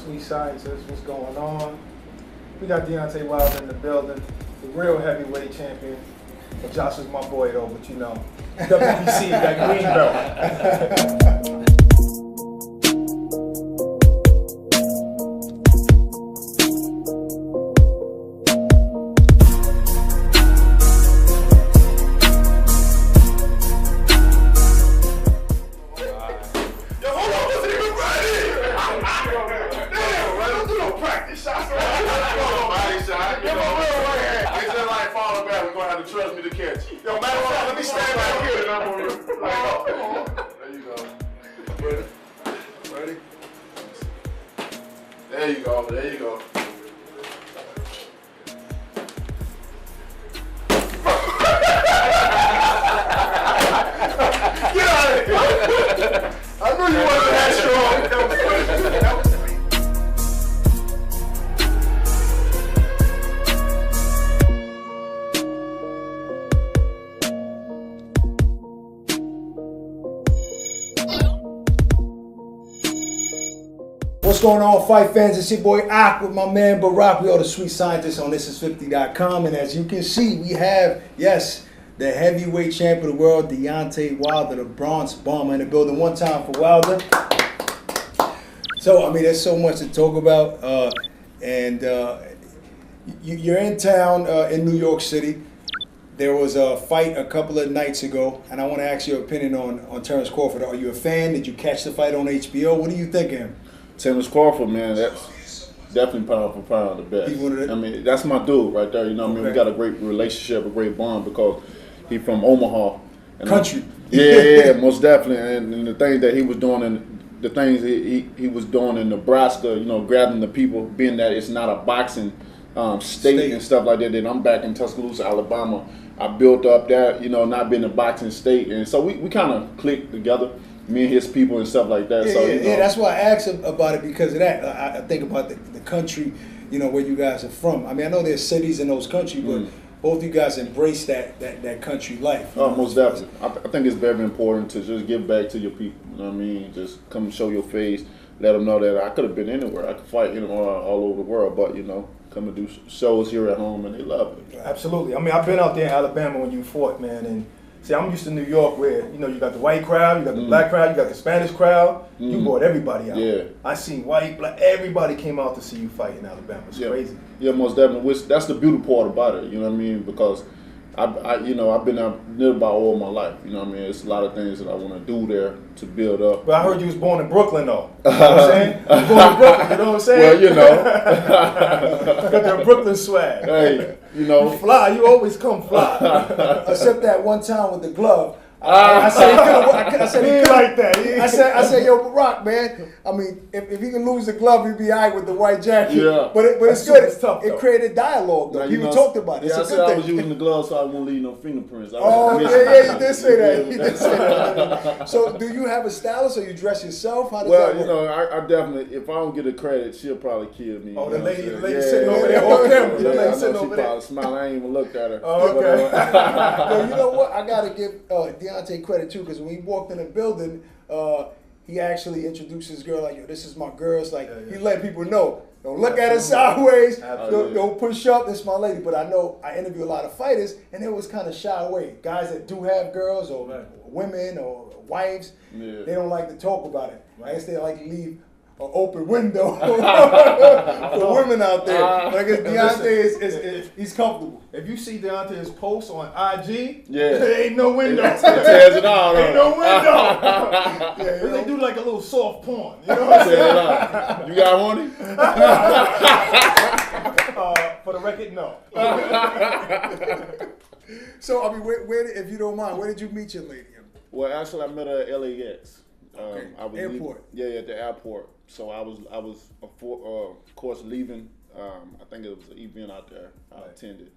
Sweet Scientist. What's going on? We got Deontay Wilder in the building, the real heavyweight champion. Well, Josh is my boy though, but you know, WBC, that green belt. Trust me to catch. Yo, matter of fact, let me stand back here and I'm gonna there you go. Ready? There you go. There you go. Get out of here! I knew you wasn't that strong. What's going on, fight fans? It's your boy Ak with my man Barack. We are the Sweet Scientists on thisis50.com. And as you can see, we have, yes, the heavyweight champion of the world, Deontay Wilder, the Bronx Bomber, in the building. One time for Wilder. So, I mean, there's so much to talk about. You're in town in New York City. There was a fight a couple of nights ago, and I want to ask your opinion on Terrence Crawford. Are you a fan? Did you catch the fight on HBO? What do you think of him? Terrence Crawford, man, that's definitely pound for pound the best. I mean, that's my dude right there. You know what I mean? We got a great relationship, a great bond because he's from Omaha. And country. Yeah, most definitely. And the things that he was doing he was doing in Nebraska, you know, grabbing the people, being that it's not a boxing state and stuff like that. Then I'm back in Tuscaloosa, Alabama. I built up that, you know, not being a boxing state. And so we kind of clicked together. Me and his people and stuff like that. Yeah, that's why I asked about it because of that. I think about the country, you know, where you guys are from. I mean, I know there's cities in those countries, but both you guys embrace that country life. Oh, most definitely. I think it's very important to just give back to your people. You know what I mean? Just come show your face. Let them know that I could have been anywhere. I could fight, you know, all over the world, but you know, come and do shows here at home, and they love it. Absolutely. I mean, I've been out there in Alabama when you fought, man, and. See, I'm used to New York where, you know, you got the white crowd, you got the black crowd, you got the Spanish crowd. You brought everybody out. Yeah. I seen white, black, everybody came out to see you fight in Alabama. It's crazy. Yeah, most definitely. That's the beautiful part about it, you know what I mean? Because you know, I've been near about all my life. You know what I mean? It's a lot of things that I want to do there to build up. But I heard you was born in Brooklyn, though. You know what I'm saying? You was born in Brooklyn, you know what I'm saying? Well, you know. Got that Brooklyn swag. Hey, you know. You fly, you always come fly. Except that one time with the glove. I said he could. I said he could like that. I said, yo, Barack, man. I mean, if he can lose the glove, he'd be alright with the white jacket. Yeah. But it's good. It's tough, it created dialogue, though. People talked about it. Yeah, I said I was using the glove so I won't leave no fingerprints. Oh, yeah, you did say that. You did say that. So, do you have a stylist or you dress yourself? How does that work? You know, I definitely, if I don't get a credit, she'll probably kill me. Oh, the lady sitting over there on camera. The lady sitting over there. She probably smiled. I ain't even looked at her. Oh, okay. Yo, you know what? I got to give Deontay credit, too, because when he walked in the building, he actually introduced his girl like, yo, this is my girl. It's like, he let people know. Don't look at her sideways. Don't push up. This is my lady. But I know I interview a lot of fighters, and they was kind of shy away. Guys that do have girls or women or wives, they don't like to talk about it. I guess they like to leave an open window for women out there. But I guess Deontay he's comfortable. If you see Deontay's post on IG, yeah, there ain't no window. It tears it all. Ain't no window. They do like a little soft porn. You know what I'm saying? You got horny? For the record, no. So I mean, where if you don't mind, where did you meet your lady? Well, actually, I met her at LAX. Okay. I was airport. At the airport. So I was of course leaving. I think it was an event out there I attended,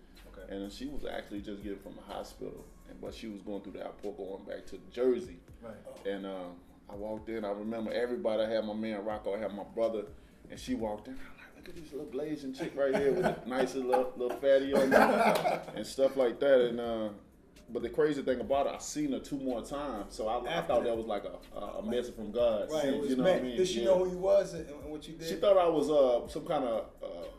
and she was actually just getting from the hospital, but she was going through the airport going back to Jersey. Right. And I walked in. I remember everybody. I had my man Rocco. I had my brother, and she walked in. I'm like, look at this little blazing chick right here with a nice little fatty on her and stuff like that. And But the crazy thing about it, I seen her 2 more times, so I thought that was like a message from God. Right, it was you know meant. what I mean? Did she know who you was and what you did? She thought I was some kind of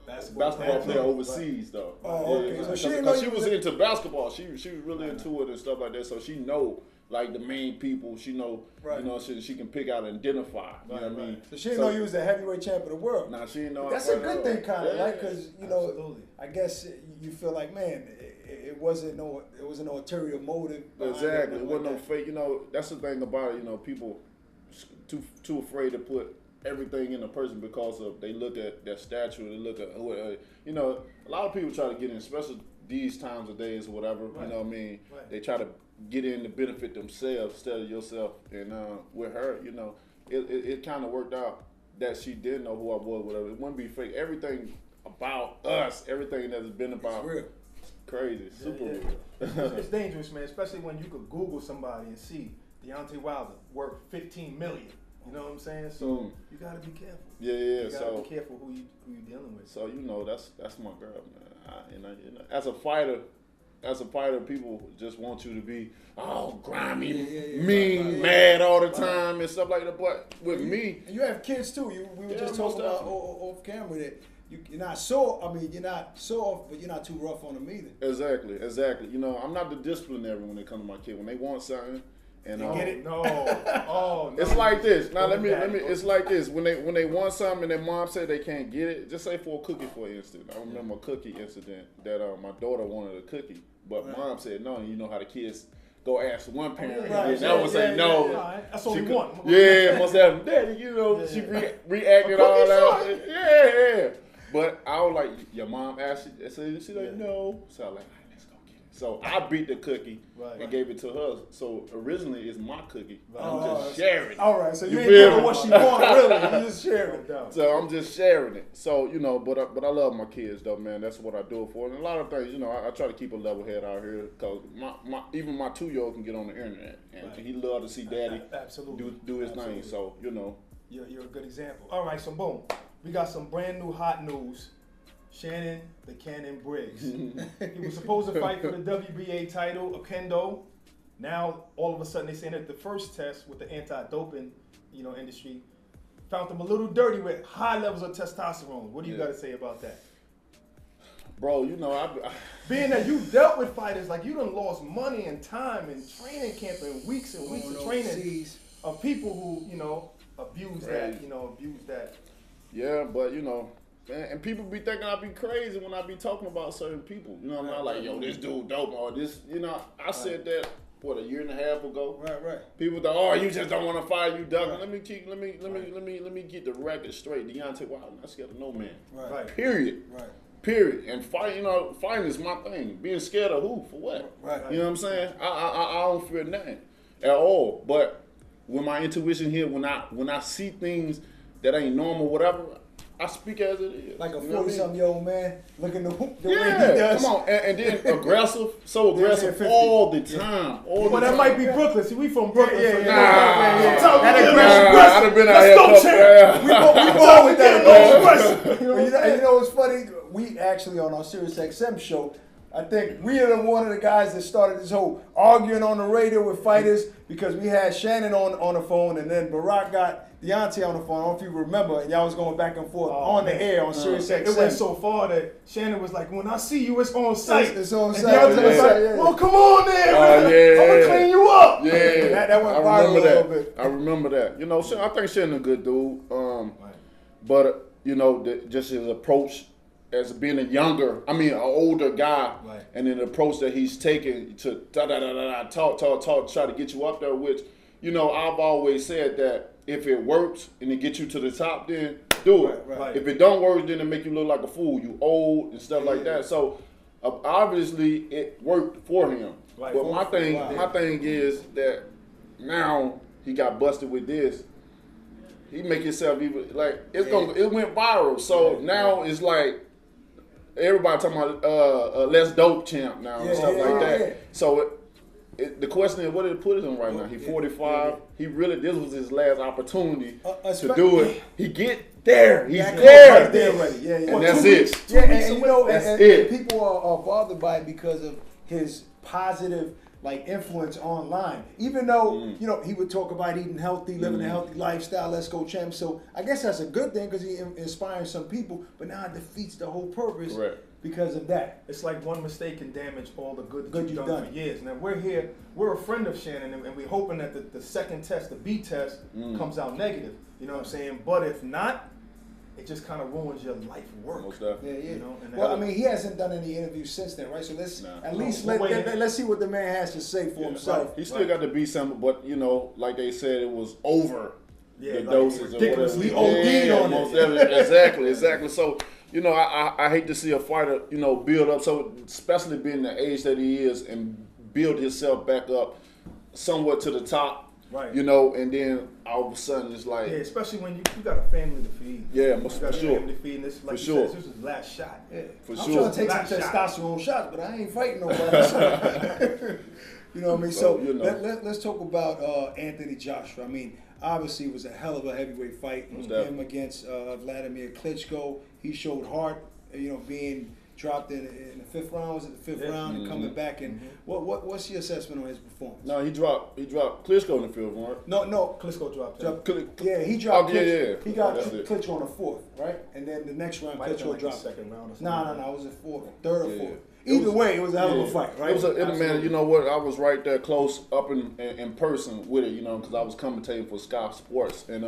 basketball player overseas, though. Oh, okay. Yeah, So she didn't know she you was was into basketball. She was really into it and stuff like that. So she know like the main people. She know, you know, she can pick out and identify. You know what I mean? So she didn't know you was the heavyweight champ of the world. Nah, she didn't know. That's a good thing, kind of, right? Because you know, Absolutely. I guess you feel like, man, it wasn't no ulterior motive. Exactly, it wasn't no fake. You know, that's the thing about it. You know, people too afraid to put everything in a person because of they look at their stature, they look at who. You know, a lot of people try to get in, especially these times of days or whatever. Right. You know what I mean? Right. They try to get in to benefit themselves instead of yourself. And with her, you know, it kind of worked out that she did know who I was. Whatever, it wouldn't be fake. Everything about us, everything that's been about. It's real. Crazy, super real. It's dangerous, man, especially when you could Google somebody and see Deontay Wilder worth $15 million. You know what I'm saying? So you gotta be careful. Yeah. You gotta So be careful who you dealing with. So you know that's my girl, man. You know, as a fighter, people just want you to be grimy, mean, mad all the time and stuff like that. But with me, and you have kids too. We were just talking about off camera that you're not so. I mean, you're not soft, but you're not too rough on them either. Exactly. You know, I'm not the disciplinary when it comes to my kid. When they want something. And get it? No. No. It's like this. Now let me. It's like this. When they want something and their mom say they can't get it, just say for a cookie, for instance. I remember a cookie incident that my daughter wanted a cookie, but mom said no. And you know how the kids go ask one parent, and that one say no. That's all we want. Yeah, must have daddy. You know, she reacted all that. Yeah. But I was like, your mom asked you. So she like no. So I was like. So I beat the cookie and gave it to her. So originally it's my cookie. I'm just sharing it. All right, so you ain't feel giving what she want, really. You just sharing it. So I'm just sharing it. So, you know, but I love my kids though, man. That's what I do it for. And a lot of things, you know, I try to keep a level head out here because even my 2-year-old can get on the internet and he love to see daddy do his thing. So, you know. You're a good example. All right, so boom. We got some brand new hot news. Shannon the Cannon Briggs. He was supposed to fight for the WBA title of Kendo. Now, all of a sudden, they're saying that the first test with the anti-doping, industry found him a little dirty with high levels of testosterone. What do you got to say about that? Bro, you know, I being that you dealt with fighters, like you done lost money and time and training camp and weeks of training of people who, abuse that. Yeah, but, and people be thinking I be crazy when I be talking about certain people. You know what I mean? Like, yo, this dude dope or this. I said that a year and a half ago. Right. People thought, oh, you just don't want to fight, you ducking. Let me get the record straight. Deontay Wilder not scared of no man. Right. Period. Right. Period. And fighting is my thing. Being scared of who? For what? Right. You know what I'm saying? I don't fear nothing at all. But when my intuition here, when I see things that ain't normal, whatever, I speak as it is. Like a 40-something-year-old man looking the way he yeah, does. come on. And then aggressive, so aggressive all the time. Well, that might be Brooklyn. See, we from Brooklyn. Yeah. That I'd have been out here. We go with that aggression. You know what's funny? We actually, on our Sirius XM show, I think we are one of the guys that started this whole arguing on the radio with fighters because we had Shannon on the phone and then Barack got Deontay on the phone. I don't know if you remember, and y'all was going back and forth on the air on Sirius XM. It went so far that Shannon was like, when I see you, it's on site. It's on site. And Deontay was like, well, come on there, man. I'm going to clean you up. Yeah. That went viral a little bit. I remember that. I think Shannon a good dude. But, just his approach as being an older guy, and then the approach that he's taking to talk, try to get you up there, which, I've always said that if it works and it gets you to the top, then do it. Right. If it don't work, then it make you look like a fool. You old and stuff like that. So obviously it worked for him. Right. But my thing is that now he got busted with this. He make himself even like it went viral. So now it's like everybody talking about less dope champ now and stuff like that. Yeah. So the question is, what did it put him right now? He 45. He really, this was his last opportunity to do it. He get there. He's there. And that's it. Yeah, and people are bothered by it because of his positive like influence online. Even though you know he would talk about eating healthy, living a healthy lifestyle. Let's go, champ. So I guess that's a good thing because he inspires some people. But now it defeats the whole purpose because of that. It's like one mistake can damage all the good that you've done for years. Now we're here. We're a friend of Shannon, and we're hoping that the second test, the B test, comes out negative. You know what I'm saying? But if not, it just kind of ruins your life work. Most definitely. Yeah. You know? And Well, I mean, he hasn't done any interviews since then, right? So let's at least let's see what the man has to say for himself. Right. He still got the B sample, but you know, like they said, it was over the like doses or whatever. ridiculously OD'd on most it. definitely. Exactly. So, you know, I hate to see a fighter, you know, build up. So, especially being the age that he is and build himself back up somewhat to the top. Right. You know, and then all of a sudden it's like, especially when you got a family to feed. Yeah, you for got a sure. family to feed, and this, like For you sure. said, this is his last shot. Yeah. For I'm sure. trying to take some Last shot. testosterone shots, but I ain't fighting nobody. So, you know what I mean? So you know. let's talk about Anthony Joshua. I mean, obviously it was a hell of a heavyweight fight. Him against Vladimir Klitschko. He showed heart, you know, being dropped in the fifth round. Was it the fifth round and coming back? And what's your assessment on his performance? no, he dropped Klitschko in the field, right? No. Klitschko dropped him. Yeah, he dropped. Oh, yeah, Klitschko. yeah. He got That's it. Klitschko on the fourth, right? And then the next round, Might have been Klitschko like the dropped. second round or something. No, it was a fourth, third or Yeah. fourth. It Either was- way, it was a hell of a fight, right? It was man. Absolutely. You know what? I was right there, close up in person with it. You know, because I was commentating for Sky Sports, and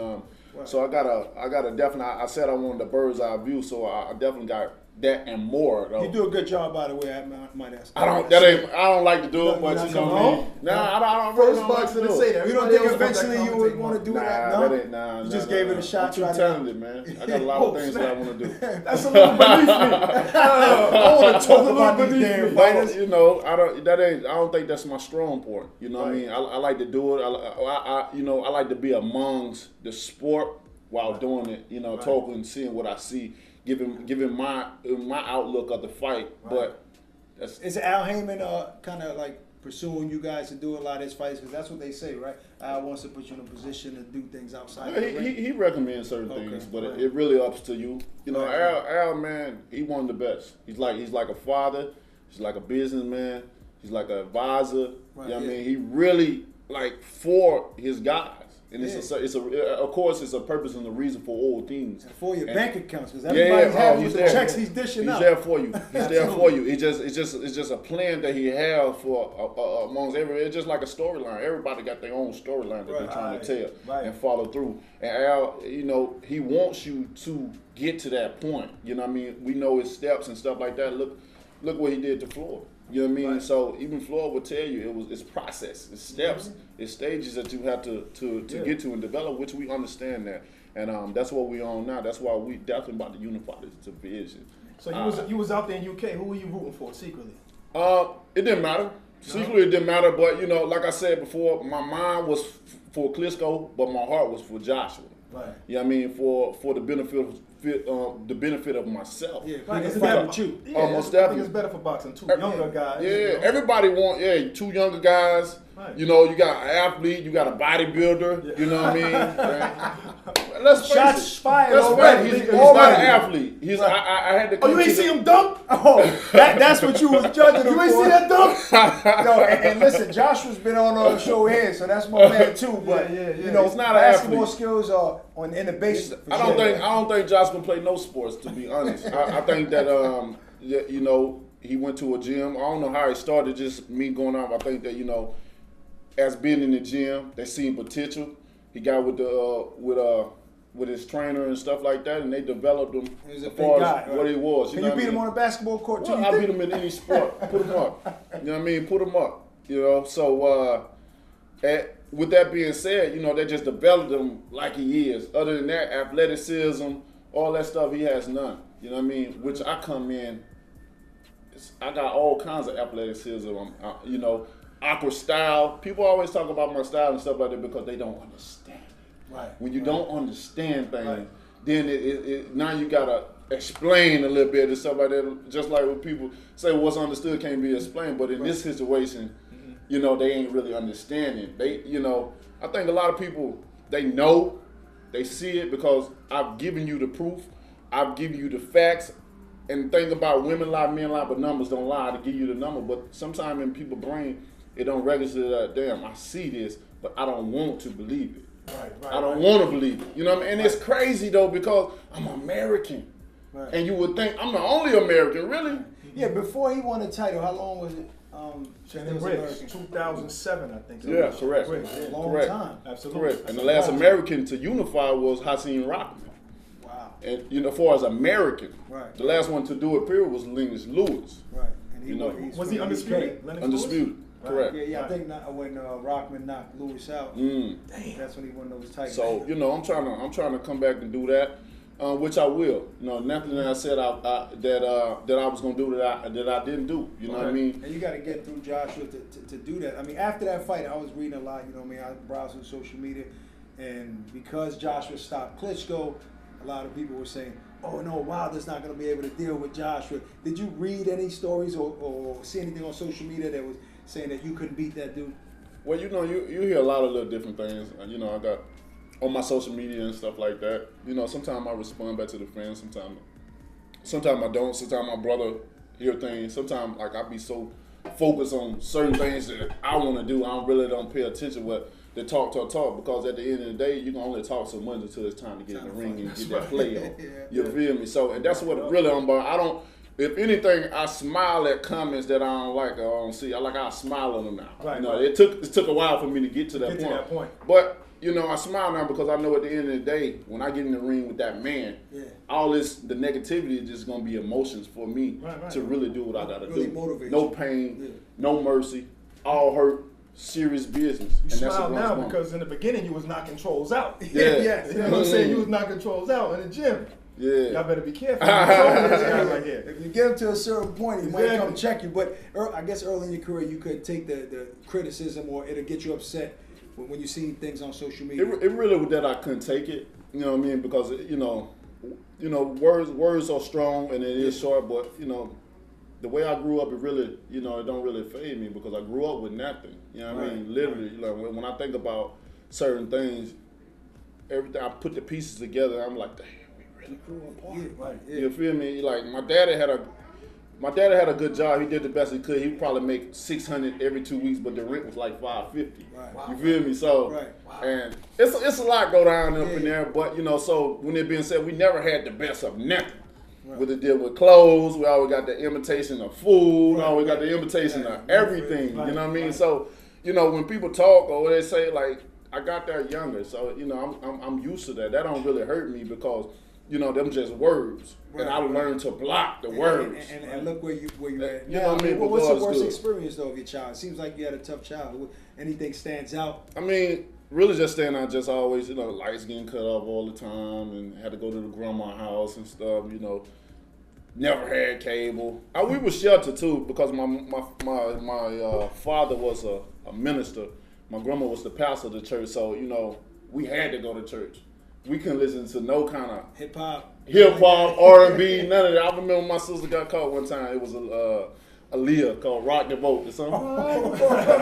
so I got a definite. I said I wanted the bird's eye view, so I definitely got that and more. Though. You do a good job, by the way. I might ask. I don't like to do it, but You're you not know coming me. home? Nah, I don't First really don't like bucks to to do say it. that. You don't Everybody think else wants eventually that you would commentating want to do money. that? Nah, No. that ain't, nah, You nah, just nah, gave it a nah. shot, I'm too tried it. talented, man. I got a lot of things that I want to do. That's a little beneath me. I want to talk about these damn fighters. You know, I don't think that's my strong point. You know what I mean? I like to do it. I like to be amongst the sport while doing it. You know, talking, seeing what I see, giving my outlook of the fight. But that's Is Al Heyman kind of like pursuing you guys to do a lot of his fights? Because that's what they say, right? Al wants to put you in a position to do things outside. Yeah, he recommends certain things, but it really ups to you. You know, Al, man, he one of the best. He's like a father. He's like a businessman. He's like an advisor. You know what I mean? He really like for his guys. And of course, it's a purpose and a reason for all things. And for your bank accounts, because everybody's happy with the checks he's dishing out. He's there for you. He's there for you. It's just a plan that he has for amongst every. It's just like a storyline. Everybody got their own storyline that they're trying to tell and follow through. And Al, you know, he wants you to get to that point. You know what I mean? We know his steps and stuff like that. Look what he did to Floyd. You know what I mean? Right. So even Floyd would tell you it's process, it's steps, it's stages that you have to get to and develop, which we understand that, and that's what we on now. That's why we definitely about to unify this division. So you was out there in UK. Who were you rooting for secretly? It didn't matter. Secretly, it didn't matter. But you know, like I said before, my mind was for Klitschko, but my heart was for Joshua. Right. You know what I mean? For the benefit of myself. Yeah, it's better with you. Yeah, most I think definitely. it's better for boxing. Two younger guys. Yeah, you know? everybody want two younger guys. Right. You know, you got an athlete, you got a bodybuilder. Yeah. You know what I mean? Right? Let's face Shots it. fired That's already. right. He's not an athlete. He's. I had to. Oh, you ain't see him dunk? Oh, that's what you was judging him You ain't for. see that dunk? No, and listen, Joshua's been on the show here, so that's my man too. But you know, He's not an basketball athlete. skills are in the basics. I don't think Josh can play no sports, to be honest. I think that you know, he went to a gym. I don't know how he started, just me going off. I think that, you know, as being in the gym, they seen potential. He got with his trainer and stuff like that, and they developed him He was a as big far guy, as right? what he was. Can you beat him on a basketball court too? Well, I beat him in any sport. Put him up. You know what I mean? Put him up. You know, so with that being said, you know, they just developed him like he is. Other than that, athleticism, all that stuff, he has none. You know what I mean? Which I come in, I got all kinds of athleticism. You know, awkward style. People always talk about my style and stuff like that because they don't understand. Right. When you don't understand things, then it now you gotta explain a little bit and stuff like that. Just like when people say what's understood can't be explained, but in this situation, you know, they ain't really understanding. They, you know, I think a lot of people, they know, they see it because I've given you the proof, I've given you the facts. And the thing about women lie, men lie, but numbers don't lie. To give you the number, but sometimes in people's brain, it don't register that, damn, I see this, but I don't want to believe it. Right. I don't want to believe it. You know what I mean? And it's crazy though, because I'm American. Right. And you would think I'm the only American, really? Yeah, before he won the title, how long was it? Shannon Briggs, 2007, I think. Yeah, correct. Yeah. Long time. Absolutely. Correct. And the last American to unify was Hakeem Rockman. Wow. And as far as American, Right. the last one to do it, period, was Lennox Lewis. Right. And You know, Was he undisputed? Lennox Undisputed. Lewis? Correct. Yeah, I think when Rockman knocked Lewis out, Mm. that's when he won those titles. So I'm trying to come back and do that, which I will. Nothing that I said that I was gonna do that I didn't do. You know what I mean? And you got to get through Joshua to do that. I mean, after that fight, I was reading a lot. You know what I mean? I browsed through social media, and because Joshua stopped Klitschko, a lot of people were saying, "Oh no, Wilder's not going to be able to deal with Joshua." Did you read any stories or see anything on social media that was saying that you couldn't beat that dude? Well, you hear a lot of little different things. I got on my social media and stuff like that. Sometimes I respond back to the fans. Sometimes I don't. Sometimes my brother hear things. Sometimes I be so focused on certain things that I want to do, I really don't pay attention what they talk. Because at the end of the day, you can only talk so much until it's time to get in the ring and get that play on. You feel me? So, and that's what it really I'm about. If anything, I smile at comments that I don't like or I don't see. I smile at them now. Right, It took a while for me to get to that point. But I smile now because I know at the end of the day, when I get in the ring with that man, all the negativity is just gonna be emotions for me to really do what I gotta really do. Motivate No pain, no mercy, all hurt, serious business. You smile now because in the beginning you was knocking trolls out. Yeah. You know what I'm saying? You was knocking trolls out in the gym. Yeah. Y'all better be careful. Right here. If you get him to a certain point, he might come check you. But I guess early in your career, you could take the criticism, or it'll get you upset when you see things on social media. It really was that I couldn't take it. You know what I mean? Because words are strong and it is short, but the way I grew up, it really it don't really fade me because I grew up with nothing. You know what I mean? Literally, when I think about certain things, everything I put the pieces together, I'm like, damn. Grew apart. You feel me? Like my daddy had a good job. He did the best he could. He would probably make $600 every 2 weeks, but the rent was like $550. Right. You feel me? So and it's a lot go down up in there. But so when it being said, we never had the best of nothing. With the deal with clothes, we always got the imitation of food. We always got the imitation of everything. You know what I mean? So when people talk or they say like I got there younger, so I'm used to that. That don't really hurt me because. Them just words, and I learned to block the words. And look where you at. You know what I mean? What's the worst experience though of your child? It seems like you had a tough childhood. Anything stands out? I mean, really just standing out. Just always, lights getting cut off all the time, and had to go to the grandma's house and stuff. Never had cable. We were sheltered too because my father was a minister. My grandma was the pastor of the church, so we had to go to church. We couldn't listen to no kind of hip hop, R&B, none of that. I remember my sister got caught one time. It was a Leah called "Rock the Boat" or something.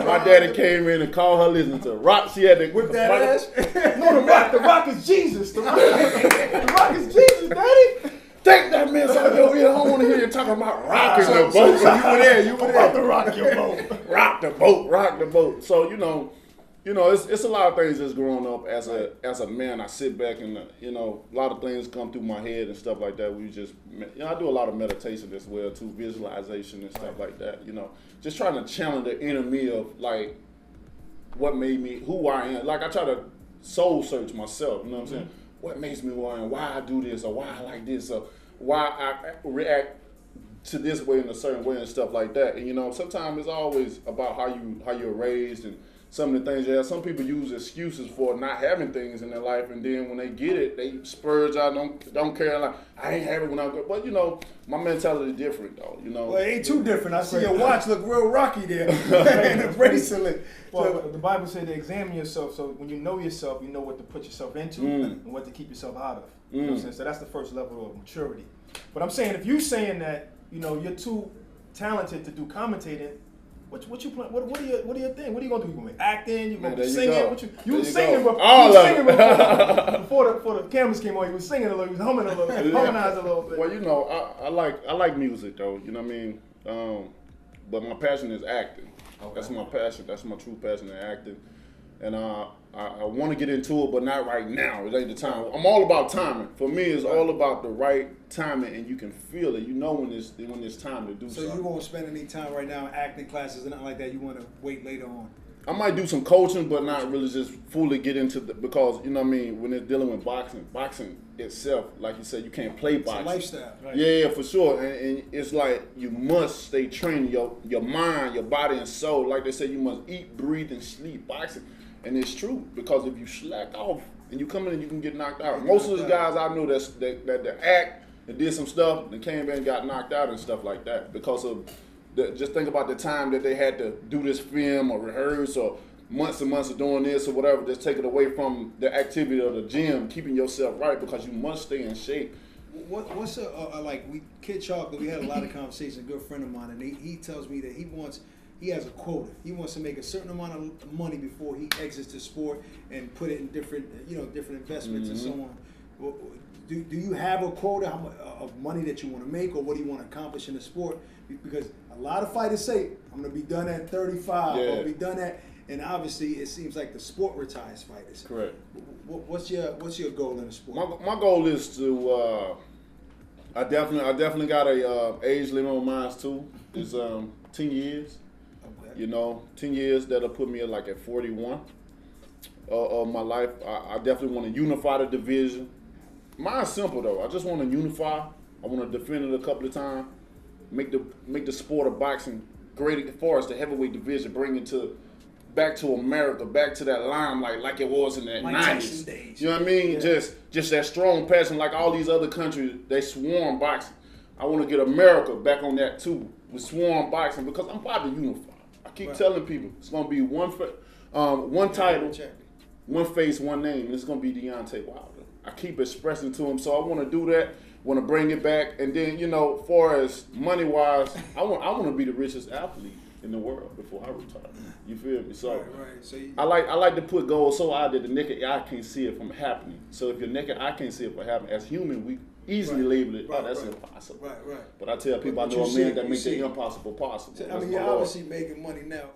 My daddy came in and called her listening to rock. She had to whip that ass. No, the rock is Jesus. The rock is Jesus, Daddy. Take that mess out of your ear. I don't want to hear you talking about rocking the boat. So you were there. You were about to rock your boat. Rock the boat. So it's a lot of things that's growing up as a man. I sit back and a lot of things come through my head and stuff like that. I do a lot of meditation as well too, visualization and stuff like that. Just trying to challenge the inner me of like what made me who I am. Like I try to soul search myself. You know what I'm saying? What makes me who I am? Why I do this or why I like this or why I react to this way in a certain way and stuff like that. And sometimes it's always about how you're raised and some of the things you have. Some people use excuses for not having things in their life, and then when they get it, they spurge out, don't care. Like I ain't have it when I go. But my mentality is different though. Well, it ain't too different. I see your watch look real rocky there, and the bracelet. Well, the Bible says to examine yourself. So when you know yourself, you know what to put yourself into and what to keep yourself out of. You know what I'm saying? So that's the first level of maturity. But I'm saying if you're saying that you're too talented to do commentating. What you plan? What are your thing? What are you gonna do? You gonna be acting? You gonna be singing? You was singing before the cameras came on. You was singing a little. You was humming a little, harmonizing a little bit. Well, I like music though. You know what I mean? but my passion is acting. Okay. That's my passion. That's my true passion in acting. And I want to get into it, but not right now. It ain't the time. I'm all about timing. For me, it's all about the right timing, and you can feel it. You know when it's time to do something. So you won't spend any time right now in acting classes and nothing like that. You want to wait later on. I might do some coaching, but not really just fully get into because you know what I mean. When it's dealing with boxing itself, like you said, you can't play boxing. It's a lifestyle, right? Yeah, for sure. And it's like you must stay trained, your mind, your body, and soul. Like they say, you must eat, breathe, and sleep boxing. And it's true because if you slack off and you come in, you can get knocked out. Most of the guys I know that act and did some stuff and came in and got knocked out and stuff like that because of. Just think about the time that they had to do this film or rehearse or months and months of doing this or whatever. Just take it away from the activity of the gym, keeping yourself right because you must stay in shape. What's like Kid Chocolate? We had a lot of conversations. A good friend of mine, and he tells me that he has a quota. He wants to make a certain amount of money before he exits the sport and put it in different investments and so on. Do you have a quota of money that you want to make, or what do you want to accomplish in the sport? Because a lot of fighters say, I'm going to be done at 35, Yeah. I'll be done at, and obviously it seems like the sport retires fighters. Correct. What's your goal in the sport? My goal is to, I definitely got a age limit on mine too. It's 10 years. Okay. You know, 10 years that'll put me like at 41 of my life. I definitely want to unify the division. Mine's simple though. I just want to unify. I want to defend it a couple of times. Make the sport of boxing great as far as the heavyweight division. Bring it back to America, back to that limelight like it was in the Mike 90s. Tyson days. You know what I mean? Yeah. Just that strong passion like all these other countries. They swarm boxing. I want to get America back on that too with swarm boxing because I'm about to unify. I keep telling people it's gonna be one title, one face, one name, and it's gonna be Deontay Wilder. I keep expressing to him, so I want to do that. Want to bring it back, and then far as money wise, I want to be the richest athlete in the world before I retire. You feel me? So, right. So I like to put goals so out that the naked eye can't see it from happening. So if your naked eye can't see it from happening, as human, we easily label it. That's impossible. Right. But I tell people I know a man that makes the impossible possible. So, I mean, you're obviously making money now.